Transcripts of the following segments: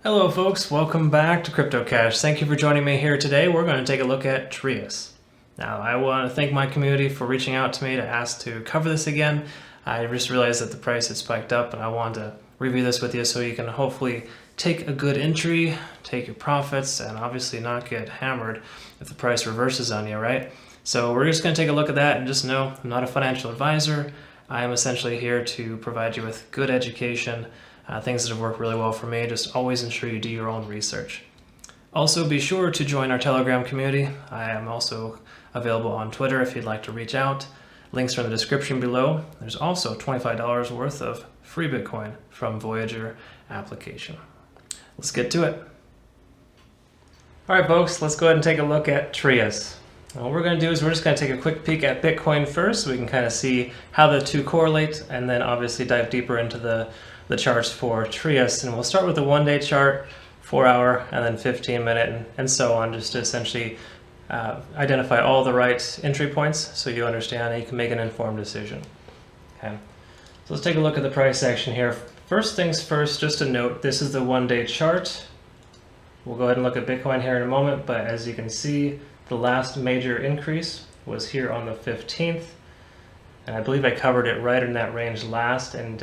Hello folks, welcome back to Crypto Cash. Thank you for joining me here today. We're going to take a look at Trias. Now, I want to thank my community for reaching out to me to ask to cover this again. I just realized that the price had spiked up and I wanted to review this with you so you can hopefully take a good entry, take your profits, and obviously not get hammered if the price reverses on you, right? So we're just going to take a look at that and just know I'm not a financial advisor. I am essentially here to provide you with good education, things that have worked really well for me. Just always ensure you do your own research. Also, be sure to join our Telegram community. I am also available on Twitter if you'd like to reach out. Links are in the description below. There's also $25 worth of free Bitcoin from Voyager application. Let's get to it. All right, folks, let's go ahead and take a look at Trias. What we're going to do is we're just going to take a quick peek at Bitcoin first so we can kind of see how the two correlate, and then obviously dive deeper into the charts for Trias. And we'll start with the one-day chart, 4-hour, and then 15-minute, and so on, just to essentially identify all the right entry points so you understand and you can make an informed decision. Okay, so let's take a look at the price action here. First things first, just a note, this is the one-day chart. We'll go ahead and look at Bitcoin here in a moment, but as you can see, the last major increase was here on the 15th, and I believe I covered it right in that range last, and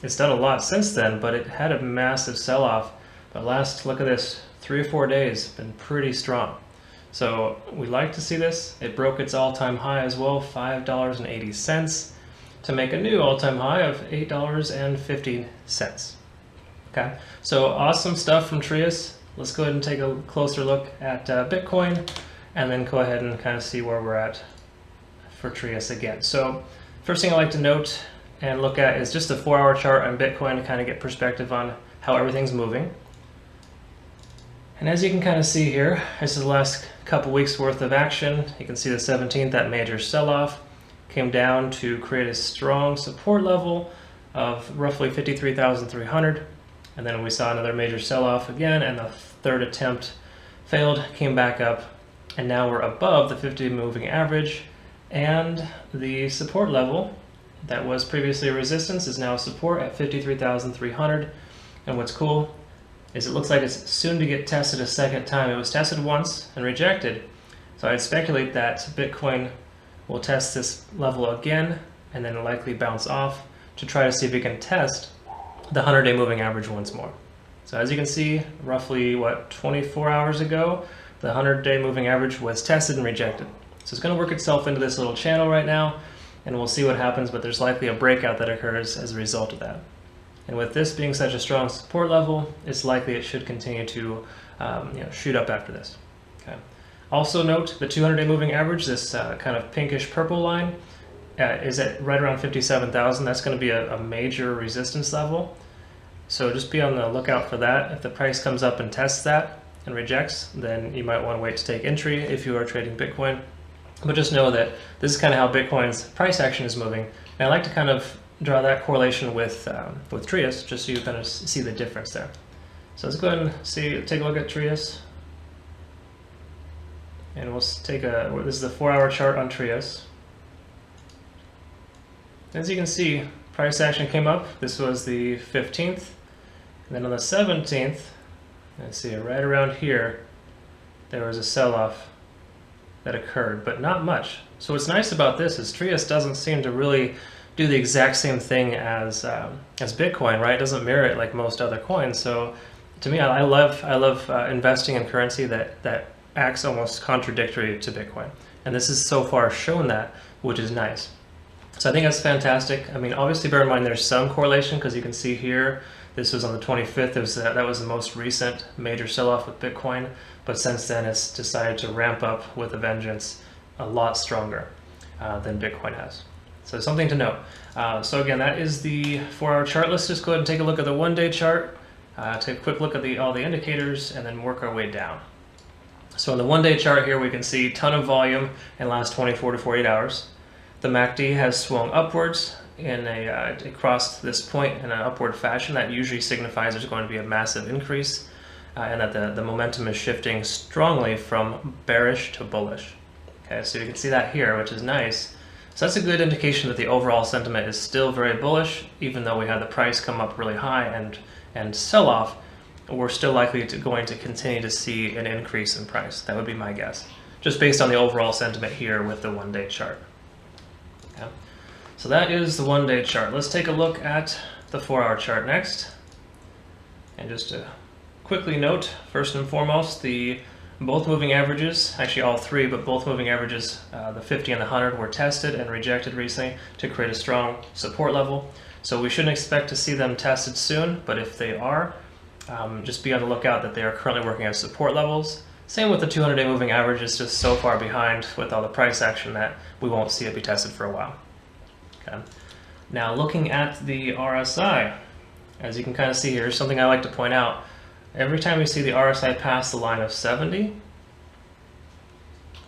it's done a lot since then, but it had a massive sell-off. But last, look at this, 3 or 4 days, been pretty strong. So we like to see this. It broke its all-time high as well, $5.80, to make a new all-time high of $8.50. Okay, so awesome stuff from Trias. Let's go ahead and take a closer look at Bitcoin, and then go ahead and kind of see where we're at for Trias again. So first thing I like to note and look at is just a 4-hour chart on Bitcoin to kind of get perspective on how everything's moving. And as you can kind of see here, this is the last couple weeks worth of action. You can see the 17th, that major sell-off came down to create a strong support level of roughly 53,300. And then we saw another major sell-off again, and the third attempt failed, came back up, and now we're above the 50 moving average, and the support level that was previously a resistance is now support at 53,300. And what's cool is it looks like it's soon to get tested a second time. It was tested once and rejected. So I'd speculate that Bitcoin will test this level again and then likely bounce off to try to see if it can test the 100-day moving average once more. So as you can see, roughly 24 hours ago, the 100-day moving average was tested and rejected. So it's going to work itself into this little channel right now, and we'll see what happens, but there's likely a breakout that occurs as a result of that. And with this being such a strong support level, it's likely it should continue to shoot up after this. Okay. Also note the 200-day moving average, this kind of pinkish purple line, is at right around 57,000. That's going to be a major resistance level. So just be on the lookout for that. If the price comes up and tests that and rejects, then you might want to wait to take entry if you are trading Bitcoin. But just know that this is kind of how Bitcoin's price action is moving. And I like to kind of draw that correlation with Trias, just so you kind of see the difference there. So let's go ahead and take a look at Trias. And we'll take this is the 4-hour chart on Trias. As you can see, price action came up. This was the 15th. And then on the 17th, let's see, right around here, there was a sell-off that occurred, but not much. So what's nice about this is Trias doesn't seem to really do the exact same thing as Bitcoin, right? It doesn't mirror it like most other coins. So to me, I love investing in currency that acts almost contradictory to Bitcoin. And this has so far shown that, which is nice. So I think that's fantastic. I mean, obviously bear in mind there's some correlation, because you can see here, this was on the 25th. That was the most recent major sell-off with Bitcoin. But since then, it's decided to ramp up with a vengeance, a lot stronger than Bitcoin has. So something to note. So again, that is the 4-hour chart. Let's just go ahead and take a look at the one-day chart, take a quick look at all the indicators, and then work our way down. So on the one-day chart here, we can see a ton of volume in the last 24 to 48 hours. The MACD has swung upwards across this point in an upward fashion. That usually signifies there's going to be a massive increase, and that the momentum is shifting strongly from bearish to bullish. Okay, so you can see that here, which is nice. So that's a good indication that the overall sentiment is still very bullish, even though we had the price come up really high and sell off. we're still likely going to continue to see an increase in price. That would be my guess, just based on the overall sentiment here with the 1-day chart. Okay. So that is the 1-day chart. Let's take a look at the 4-hour chart next. And just to quickly note, first and foremost, both moving averages, actually all three, but both moving averages, the 50 and the 100, were tested and rejected recently to create a strong support level. So we shouldn't expect to see them tested soon, but if they are, just be on the lookout that they are currently working at support levels. Same with the 200-day moving average, is just so far behind with all the price action that we won't see it be tested for a while. Okay. Now looking at the RSI, as you can kind of see here, something I like to point out. Every time we see the RSI pass the line of 70,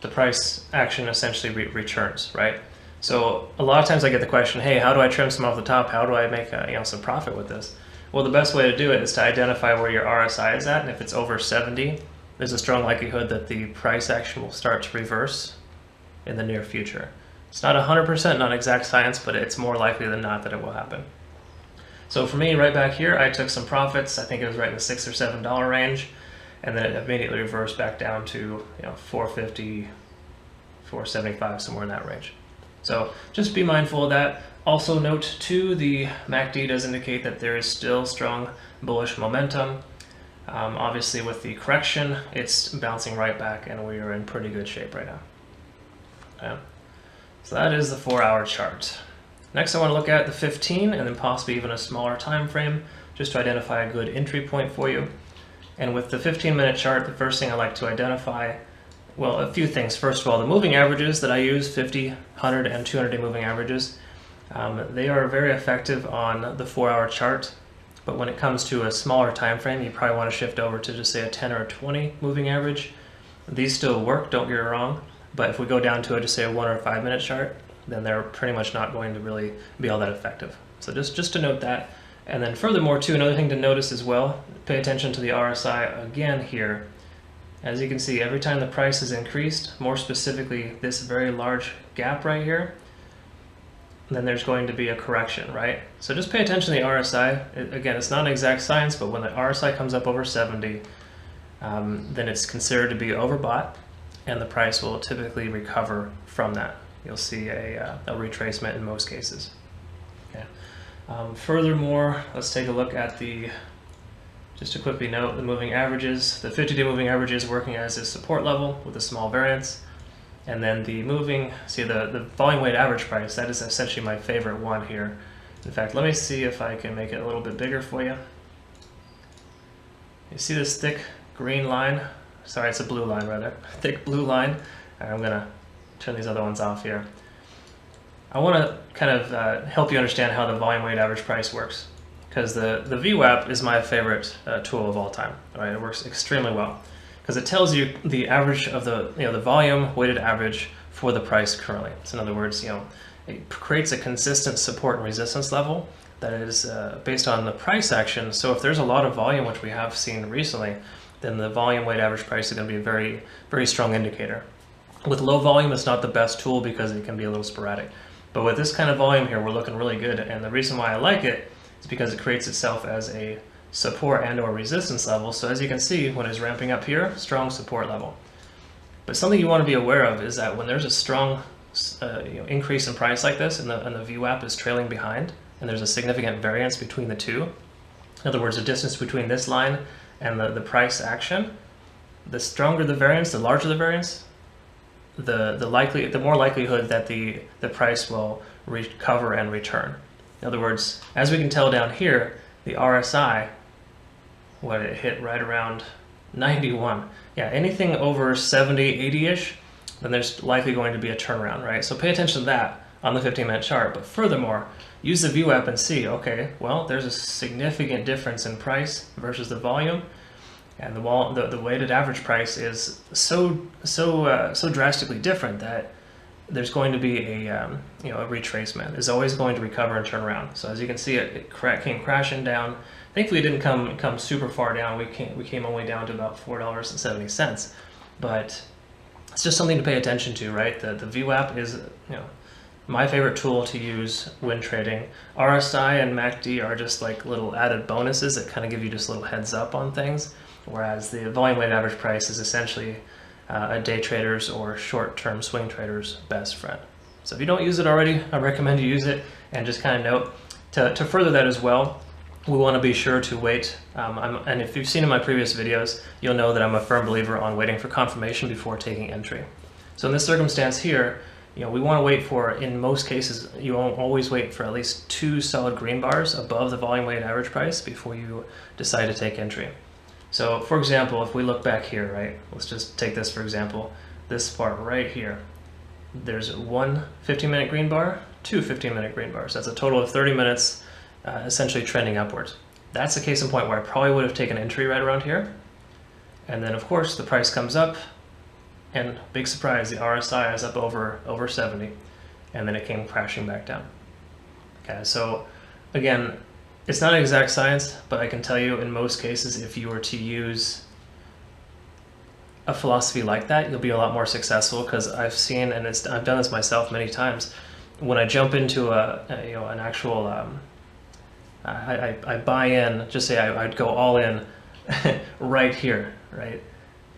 the price action essentially returns, right? So a lot of times I get the question, hey, how do I trim some off the top? How do I make some profit with this? Well, the best way to do it is to identify where your RSI is at, and if it's over 70, there's a strong likelihood that the price action will start to reverse in the near future. It's not 100%, not exact science, but it's more likely than not that it will happen. So for me, right back here, I took some profits. I think it was right in the $6 or $7 range, and then it immediately reversed back down to $4.50, $4.75, somewhere in that range. So just be mindful of that. Also note too, the MACD does indicate that there is still strong bullish momentum. Obviously with the correction, it's bouncing right back, and we are in pretty good shape right now. Okay. So that is the 4-hour chart. Next, I want to look at the 15 and then possibly even a smaller time frame, just to identify a good entry point for you. And with the 15-minute chart, the first thing I like to identify, well, a few things. First of all, the moving averages that I use, 50, 100, and 200-day moving averages, they are very effective on the 4-hour chart. But when it comes to a smaller time frame, you probably want to shift over to just say a 10 or a 20 moving average. These still work, don't get me wrong, but if we go down to just say a 1 or 5-minute chart, then they're pretty much not going to really be all that effective. So just to note that. And then furthermore too, another thing to notice as well, pay attention to the RSI again here. As you can see, every time the price is increased, more specifically this very large gap right here, then there's going to be a correction, right? So just pay attention to the RSI. Again, it's not an exact science, but when the RSI comes up over 70, then it's considered to be overbought, and the price will typically recover from that. You'll see a retracement in most cases. Okay. Furthermore, let's take a look at just to quickly note, the moving averages. The 50-day moving average is working as a support level with a small variance. And then the volume weighted average price, that is essentially my favorite one here. In fact, let me see if I can make it a little bit bigger for you. You see this thick green line? Sorry, it's a blue line rather. Thick blue line. I'm gonna turn these other ones off here. I want to kind of help you understand how the volume weighted average price works, because the VWAP is my favorite tool of all time. Right? It works extremely well because it tells you the average of the volume weighted average for the price currently. So in other words, it creates a consistent support and resistance level that is based on the price action. So if there's a lot of volume, which we have seen recently, then the volume weighted average price is going to be a very, very strong indicator. With low volume, it's not the best tool because it can be a little sporadic. But with this kind of volume here, we're looking really good. And the reason why I like it is because it creates itself as a support and or resistance level. So as you can see, when it's ramping up here, strong support level. But something you want to be aware of is that when there's a strong increase in price like this, and the VWAP is trailing behind, and there's a significant variance between the two, in other words, the distance between this line and the price action, the stronger the variance, the larger the variance, the more likelihood that the price will recover and return. In other words, as we can tell down here, the RSI, what it hit right around 91. Yeah, anything over 70, 80-ish, then there's likely going to be a turnaround, right? So pay attention to that on the 15-minute chart. But furthermore, use the VWAP and see, okay, well, there's a significant difference in price versus the volume. And the weighted average price is so drastically different that there's going to be a retracement. It's always going to recover and turn around. So as you can see, it came crashing down. Thankfully, it didn't come super far down. We came only down to about $4.70, but it's just something to pay attention to, right? The VWAP is my favorite tool to use when trading. RSI and MACD are just like little added bonuses that kind of give you just a little heads up on things, whereas the volume weighted average price is essentially a day trader's or short-term swing trader's best friend. So if you don't use it already, I recommend you use it. And just kind of note, to further that as well, we want to be sure to wait. And if you've seen in my previous videos, you'll know that I'm a firm believer on waiting for confirmation before taking entry. So in this circumstance here, we want to wait for, in most cases, you won't always wait for at least 2 solid green bars above the volume weighted average price before you decide to take entry. So for example, if we look back here, right, let's just take this for example, this part right here, there's 1 15-minute green bar, 2 15-minute green bars. That's a total of 30 minutes essentially trending upwards. That's a case in point where I probably would have taken entry right around here. And then of course the price comes up, and big surprise, the RSI is up over 70, and then it came crashing back down. Okay, so again, it's not an exact science, but I can tell you in most cases, if you were to use a philosophy like that, you'll be a lot more successful, because I've seen, and I've done this myself many times, when I jump into an actual, I buy in, just say I'd go all in right here, right?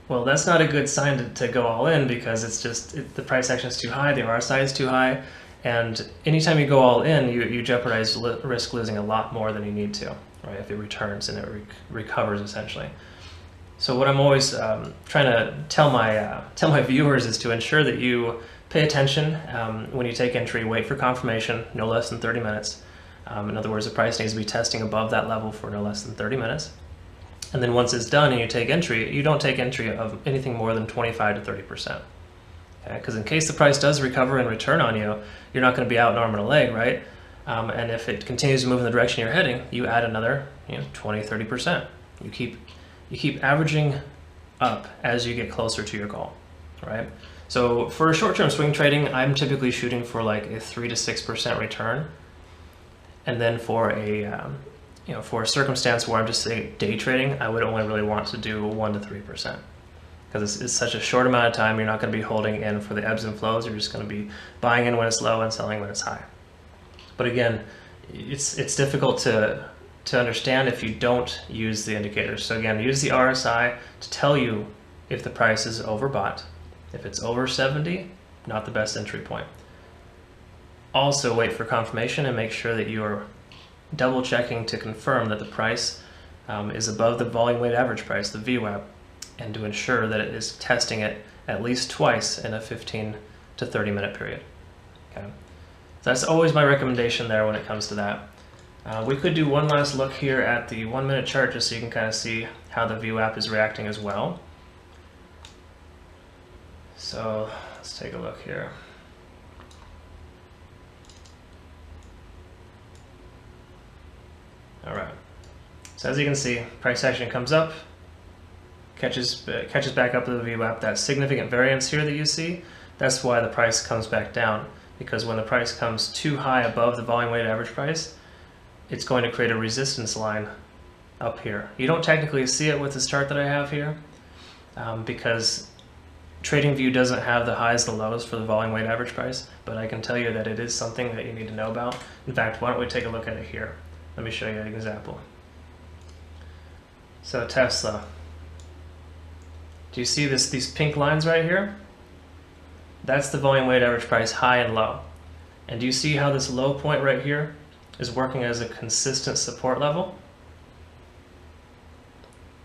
Well, that's not a good sign to go all in, because it's just, the price action is too high, the RSI is too high, and anytime you go all in, you jeopardize risk losing a lot more than you need to, right? If it returns and it recovers essentially. So what I'm always trying to tell my viewers is to ensure that you pay attention when you take entry, wait for confirmation, no less than 30 minutes. In other words, the price needs to be testing above that level for no less than 30 minutes. And then once it's done and you take entry, you don't take entry of anything more than 25 to 30%. Okay? Because in case the price does recover and return on you, you're not going to be out an arm and a leg, right? And if it continues to move in the direction you're heading, you add another 20, 30%. You keep averaging up as you get closer to your goal, right? So for short-term swing trading, I'm typically shooting for like a 3 to 6% return. And then for a for a circumstance where I'm just say day trading, I would only really want to do 1 to 3%, because it's such a short amount of time. You're not going to be holding in for the ebbs and flows. You're just going to be buying in when it's low and selling when it's high. But again, it's difficult to understand if you don't use the indicators. So again, use the RSI to tell you if the price is overbought. If it's over 70, not the best entry point. Also wait for confirmation and make sure that you are double checking to confirm that the price is above the volume weighted average price, the VWAP, and to ensure that it is testing it at least twice in a 15 to 30 minute period. Okay, so that's always my recommendation there when it comes to that. We could do one last look here at the 1 minute chart just so you can kind of see how the VWAP is reacting as well. So let's take a look here. All right, so as you can see, price action comes up, catches back up to the VWAP. That significant variance here that you see, that's why the price comes back down, because when the price comes too high above the volume weighted average price, it's going to create a resistance line up here. You don't technically see it with this chart that I have here, because TradingView doesn't have the highs and lows for the volume weighted average price, but I can tell you that it is something that you need to know about. In fact, why don't we take a look at it here? Let me show you an example. So Tesla, do you see these pink lines right here? That's the volume weighted average price, high and low. And do you see how this low point right here is working as a consistent support level?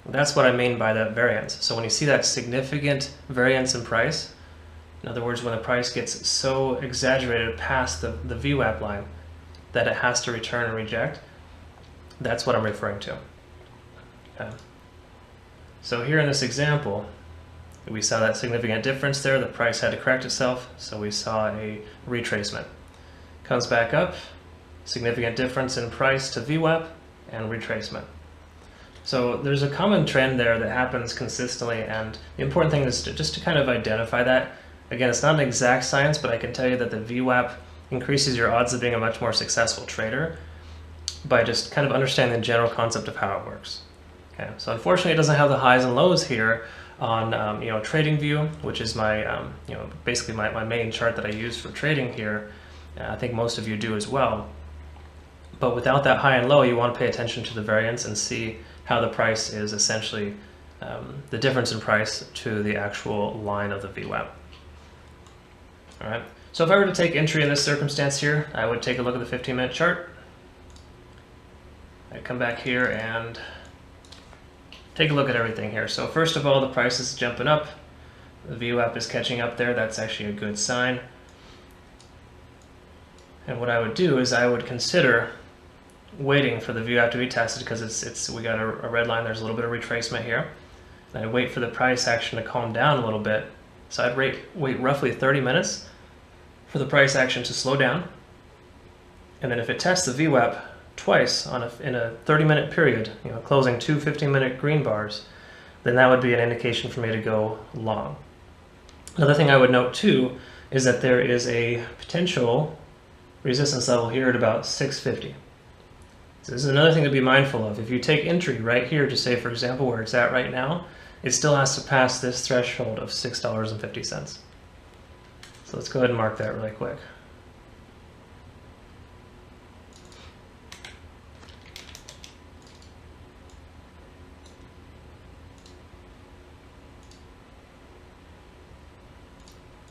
That's what I mean by that variance. So when you see that significant variance in price, in other words, when the price gets so exaggerated past the VWAP line that it has to return and reject, that's what I'm referring to. Okay. So here in this example, we saw that significant difference there. The price had to correct itself, so we saw a retracement. Comes back up, significant difference in price to VWAP, and retracement. So there's a common trend there that happens consistently, and the important thing is just to kind of identify that. Again, it's not an exact science, but I can tell you that the VWAP increases your odds of being a much more successful trader by just kind of understanding the general concept of how it works. Okay, so unfortunately it doesn't have the highs and lows here on TradingView, which is my basically my main chart that I use for trading here. I think most of you do as well. But without that high and low, you want to pay attention to the variance and see how the price is essentially the difference in price to the actual line of the VWAP. All right. So if I were to take entry in this circumstance here, I would take a look at the 15-minute chart. I'd come back here and take a look at everything here. So first of all, the price is jumping up. The VWAP is catching up there. That's actually a good sign. And what I would do is I would consider waiting for the VWAP to be tested, because we got a red line. There's a little bit of retracement here. And I wait for the price action to calm down a little bit. So I'd wait roughly 30 minutes for the price action to slow down. And then if it tests the VWAP twice in a 30-minute period, closing 2 15-minute green bars, then that would be an indication for me to go long. Another thing I would note too is that there is a potential resistance level here at about 650. So this is another thing to be mindful of. If you take entry right here to say, for example, where it's at right now, it still has to pass this threshold of $6.50. So let's go ahead and mark that really quick.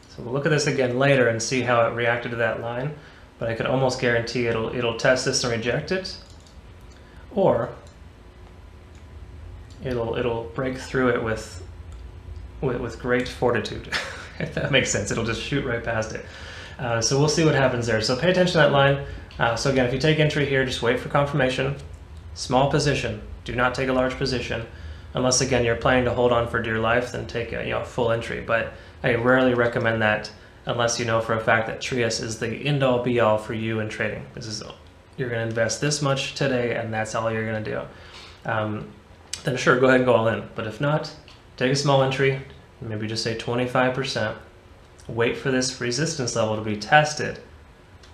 So we'll look at this again later and see how it reacted to that line, but I could almost guarantee it'll test this and reject it, or it'll break through it with great fortitude. If that makes sense. It'll just shoot right past it. So we'll see what happens there. So pay attention to that line. So again, if you take entry here, just wait for confirmation. Small position. Do not take a large position. Unless, again, you're planning to hold on for dear life, then take a full entry. But I rarely recommend that unless you know for a fact that Trius is the end-all be-all for you in trading. You're going to invest this much today, and that's all you're going to do. Then sure, go ahead and go all in. But if not, take a small entry, maybe just say 25%. Wait for this resistance level to be tested.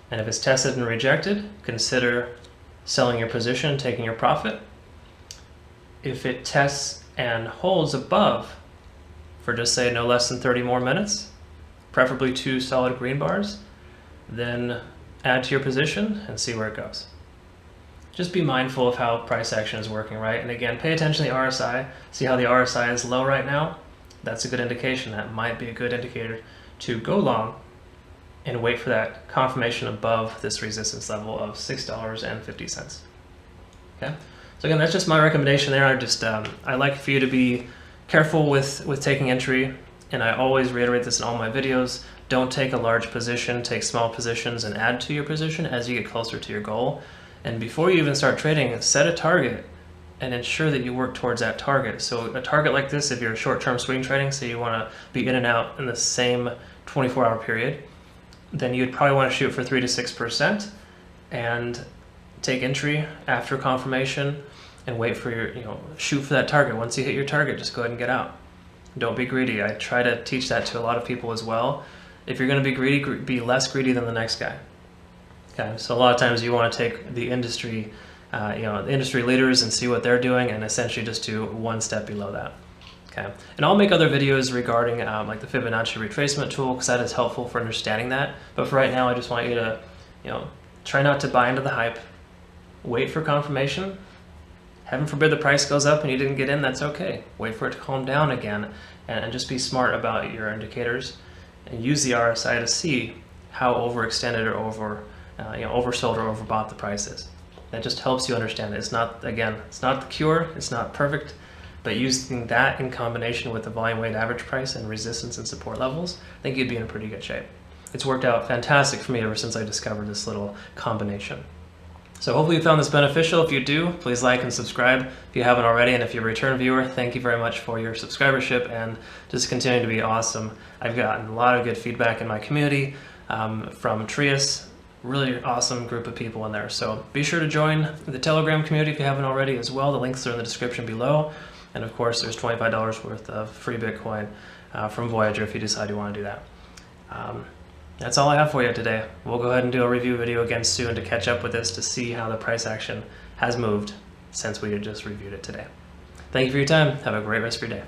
And if it's tested and rejected, consider selling your position, taking your profit. If it tests and holds above for just say no less than 30 more minutes, preferably 2 solid green bars, then add to your position and see where it goes. Just be mindful of how price action is working, right? And again, pay attention to the RSI. See how the RSI is low right now? That's a good indication. That might be a good indicator to go long and wait for that confirmation above this resistance level of $6.50. Okay? So again, that's just my recommendation there. I like for you to be careful with taking entry, and I always reiterate this in all my videos. Don't take a large position, take small positions and add to your position as you get closer to your goal. And before you even start trading, set a target and ensure that you work towards that target. So a target like this, if you're short-term swing trading, so you want to be in and out in the same 24-hour period, then you'd probably want to shoot for 3 to 6% and take entry after confirmation and wait for shoot for that target. Once you hit your target, just go ahead and get out. Don't be greedy. I try to teach that to a lot of people as well. If you're going to be greedy, be less greedy than the next guy. Okay, so a lot of times you want to take the industry, the industry leaders and see what they're doing, and essentially just do one step below that. Okay, and I'll make other videos regarding like the Fibonacci retracement tool, because that is helpful for understanding that. But for right now, I just want you to, try not to buy into the hype. Wait for confirmation. Heaven forbid the price goes up and you didn't get in. That's okay. Wait for it to calm down again, and just be smart about your indicators, and use the RSI to see how overextended or oversold or overbought the price is. That just helps you understand it. It's not the cure. It's not perfect. But using that in combination with the volume weighted average price and resistance and support levels, I think you'd be in pretty good shape. It's worked out fantastic for me ever since I discovered this little combination. So hopefully you found this beneficial. If you do, please like and subscribe if you haven't already. And if you're a return viewer, thank you very much for your subscribership and just continuing to be awesome. I've gotten a lot of good feedback in my community from Trias. Really awesome group of people in there. So be sure to join the Telegram community if you haven't already as well. The links are in the description below. And of course, there's $25 worth of free Bitcoin from Voyager if you decide you want to do that. That's all I have for you today. We'll go ahead and do a review video again soon to catch up with this to see how the price action has moved since we had just reviewed it today. Thank you for your time. Have a great rest of your day.